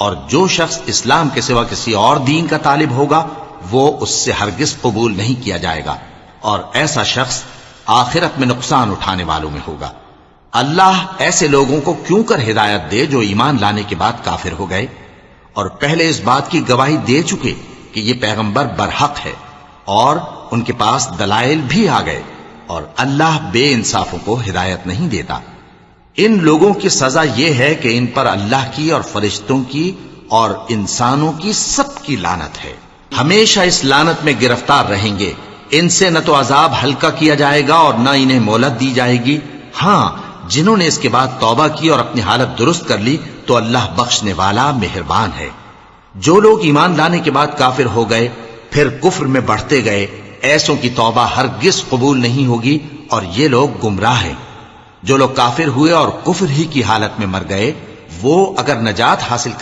اور جو شخص اسلام کے سوا کسی اور دین کا طالب ہوگا وہ اس سے ہرگز قبول نہیں کیا جائے گا، اور ایسا شخص آخرت میں نقصان اٹھانے والوں میں ہوگا۔ اللہ ایسے لوگوں کو کیوں کر ہدایت دے جو ایمان لانے کے بعد کافر ہو گئے اور پہلے اس بات کی گواہی دے چکے کہ یہ پیغمبر برحق ہے اور ان کے پاس دلائل بھی آ گئے، اور اللہ بے انصافوں کو ہدایت نہیں دیتا۔ ان لوگوں کی سزا یہ ہے کہ ان پر اللہ کی اور فرشتوں کی اور انسانوں کی سب کی لعنت ہے، ہمیشہ اس لعنت میں گرفتار رہیں گے۔ ان سے نہ تو عذاب ہلکا کیا جائے گا اور نہ انہیں مہلت دی جائے گی۔ ہاں، جنہوں نے اس کے بعد توبہ کی اور اپنی حالت درست کر لی تو اللہ بخشنے والا مہربان ہے۔ جو لوگ ایمان لانے کے بعد کافر ہو گئے پھر کفر میں بڑھتے گئے، ایسوں کی توبہ ہرگز قبول نہیں ہوگی اور یہ لوگ گمراہ ہیں۔ جو لوگ کافر ہوئے اور کفر ہی کی حالت میں مر گئے وہ اگر نجات حاصل کر